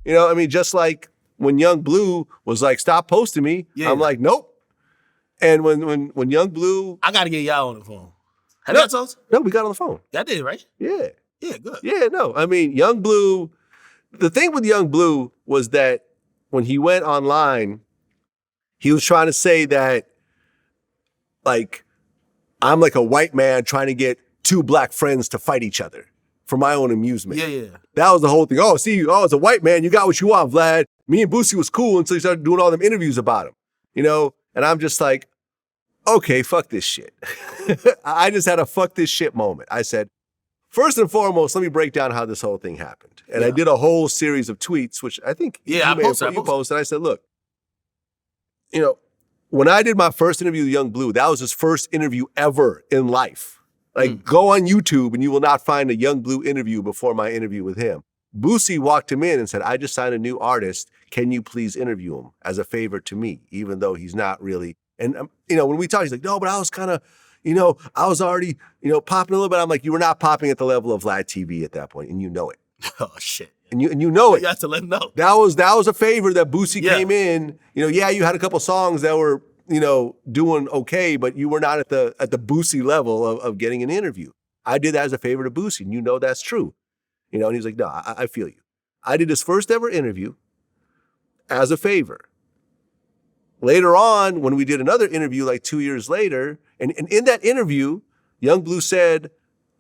You know, I mean, just like when Yung Bleu was like, stop posting me, I'm like, nope. And when Yung Bleu... I got to get y'all on the phone. Have you talked? No, we got on the phone. Y'all did, right? Yeah. Yeah, good. Yeah, no. I mean, Yung Bleu... The thing with Yung Bleu was that when he went online, he was trying to say that, like, I'm like a white man trying to get two black friends to fight each other for my own amusement. Yeah. That was the whole thing. Oh, see, as a white man, you got what you want, Vlad. Me and Boosie was cool until you started doing all them interviews about him, you know? And I'm just like, okay, fuck this shit. I just had a fuck this shit moment. I said, first and foremost, let me break down how this whole thing happened. And I did a whole series of tweets, which I think you posted. I said, look, you know, when I did my first interview with Yung Bleu, that was his first interview ever in life. Like, go on YouTube and you will not find a Yung Bleu interview before my interview with him. Boosie walked him in and said, I just signed a new artist. Can you please interview him as a favor to me, even though he's not really. And, you know, when we talk, he's like, no, but I was kind of, you know, I was already, you know, popping a little bit. I'm like, you were not popping at the level of Vlad TV at that point, and you know it. Oh, shit. And you know it. You have to let him know. That was a favor that Boosie came in. You know, you had a couple songs that were, you know, doing okay, but you were not at the Boosie level of getting an interview. I did that as a favor to Boosie, and you know that's true. You know, and he's like, no, I feel you. I did his first ever interview as a favor. Later on, when we did another interview like 2 years later, and in that interview, Yung Bleu said,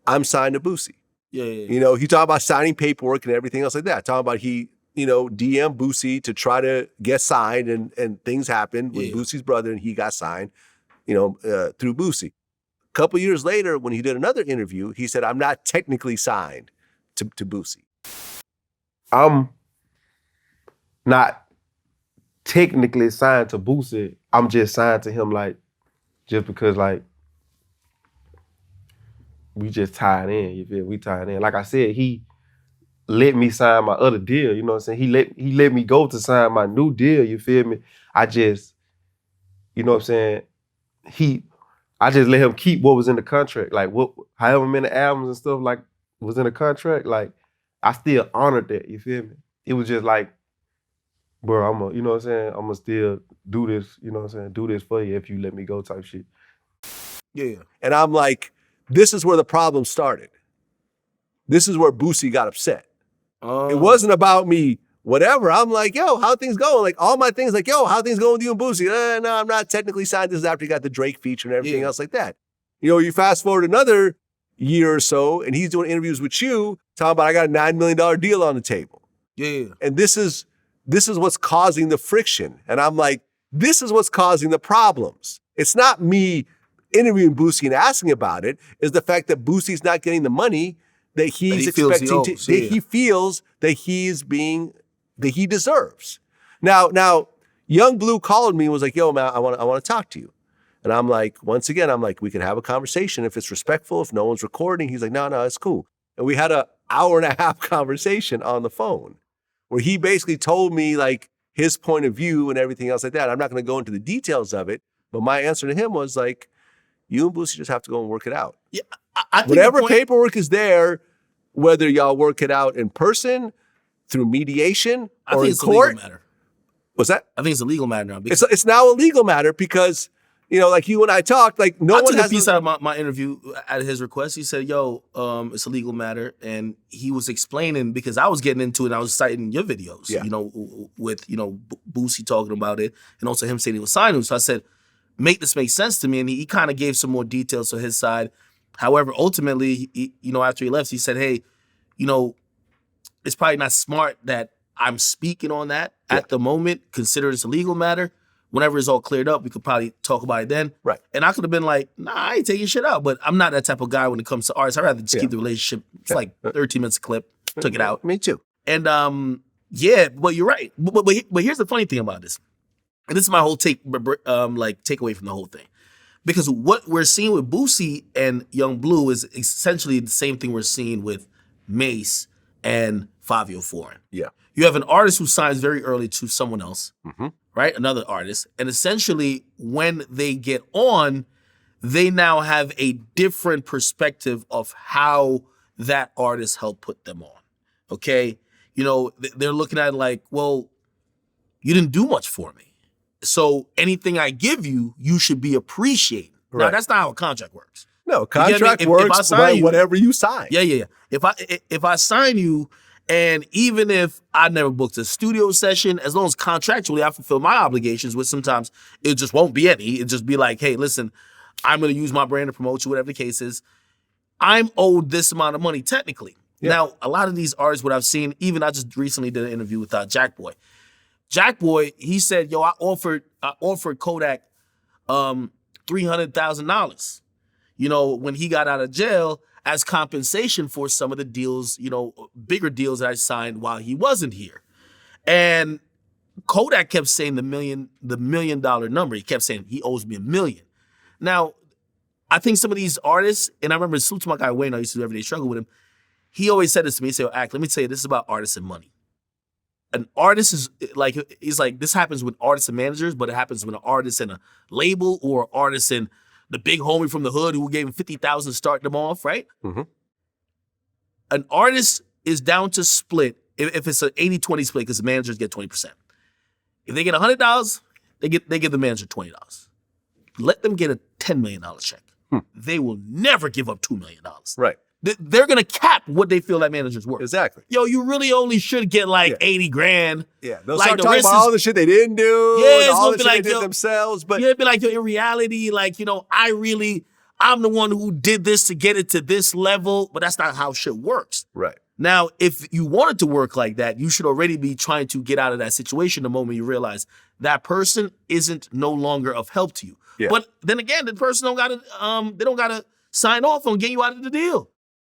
I'm signed to Boosie. Yeah. You know, he talked about signing paperwork and everything else like that. Talking about he, you know, DM Boosie to try to get signed, and things happened with Boosie's brother, and he got signed, you know, through Boosie. A couple years later, when he did another interview, he said, I'm not technically signed to Boosie. I'm not technically signed to Boosie. I'm just signed to him, like, just because, like, we just tied in, you feel? We tied in. Like I said, he let me sign my other deal, you know what I'm saying? He let me go to sign my new deal, you feel me? I just, you know what I'm saying? I just let him keep what was in the contract. Like, however many albums and stuff, like, was in the contract, like, I still honored that, you feel me? It was just like, bro, you know what I'm saying? I'm gonna still do this, you know what I'm saying? Do this for you if you let me go type shit. Yeah. And I'm like, this is where the problem started. This is where Boosie got upset. It wasn't about me, whatever. I'm like, yo, how things going? Like, all my things, like, yo, how things going with you and Boosie? No, I'm not technically signed. This is after he got the Drake feature and everything else like that. You know, you fast forward another year or so, and he's doing interviews with you, talking about, I got a $9 million deal on the table. Yeah. And this is what's causing the friction. And I'm like, this is what's causing the problems. It's not me interviewing Boosie and asking about it. It's the fact that Boosie's not getting the money that he's expecting he feels that he deserves. Now, Yung Bleu called me and was like, yo, man, I want to talk to you. And I'm like, once again, we can have a conversation if it's respectful, if no one's recording. He's like, no, it's cool. And we had an hour and a half conversation on the phone where he basically told me like his point of view and everything else like that. I'm not going to go into the details of it, but my answer to him was like, you and Boosie just have to go and work it out. Yeah, I think whatever paperwork is there, whether y'all work it out in person, through mediation, or in court. Legal matter. What's that? I think it's a legal matter now. It's now a legal matter because, you know, like you and I talked, like no one has... I took a piece out of my interview at his request. He said, yo, it's a legal matter. And he was explaining, because I was getting into it and I was citing your videos, you know, with, you know, Boosie talking about it and also him saying he was signing. So I said, make this make sense to me. And he kind of gave some more details to his side. However, ultimately, you know, after he left, he said, hey, you know, it's probably not smart that I'm speaking on that at the moment. Consider it's a legal matter. Whenever it's all cleared up, we could probably talk about it then. Right. And I could have been like, nah, I ain't taking shit out. But I'm not that type of guy when it comes to artists. I'd rather just keep the relationship. It's like 13 minutes a clip. Took it out. Me too. And but you're right. But here's the funny thing about this. And this is my whole takeaway from the whole thing. Because what we're seeing with Boosie and Yung Bleu is essentially the same thing we're seeing with Mace and Fivio Foreign. Yeah. You have an artist who signs very early to someone else, right? Another artist. And essentially, when they get on, they now have a different perspective of how that artist helped put them on, okay? they're looking at it like, well, you didn't do much for me. So anything I give you, you should be appreciating. Right. Now, that's not how a contract works. No, contract works by whatever you sign. Yeah. If I sign you, and even if I never booked a studio session, as long as contractually I fulfill my obligations, which sometimes it just won't be any, it just be like, hey, listen, I'm going to use my brand to promote you, whatever the case is. I'm owed this amount of money technically. Yeah. Now, a lot of these artists, what I've seen, even I just recently did an interview with Jackboy. Jackboy, he said, yo, I offered Kodak $300,000, when he got out of jail as compensation for some of the deals, bigger deals that I signed while he wasn't here. And Kodak kept saying the $1 million number. He kept saying he owes me $1 million. Now, I think some of these artists, and I remember salute to my guy Wayne, I used to do Everyday Struggle with him. He always said this to me. He said, Act, let me tell you, this is about artists and money. An artist is like, he's like, this happens with artists and managers, but it happens with an artist and a label or an artist and the big homie from the hood who gave him $50,000 to start them off, right? Mm-hmm. An artist is down to split, if it's an 80-20 split, because the managers get 20%. If they get $100, they give the manager $20. Let them get a $10 million check. They will never give up $2 million. Right. They're going to cap what they feel that manager's worth. Exactly. Yo, you really only should get like 80 grand. Yeah, they'll start talking about all the shit they didn't do. Yeah, it's all going the to be shit like, they did themselves. But it'd be like, yo, in reality, like, I'm the one who did this to get it to this level, but that's not how shit works. Right. Now, if you want it to work like that, you should already be trying to get out of that situation the moment you realize that person isn't no longer of help to you. Yeah. But then again, the person they don't gotta sign off on getting you out of the deal.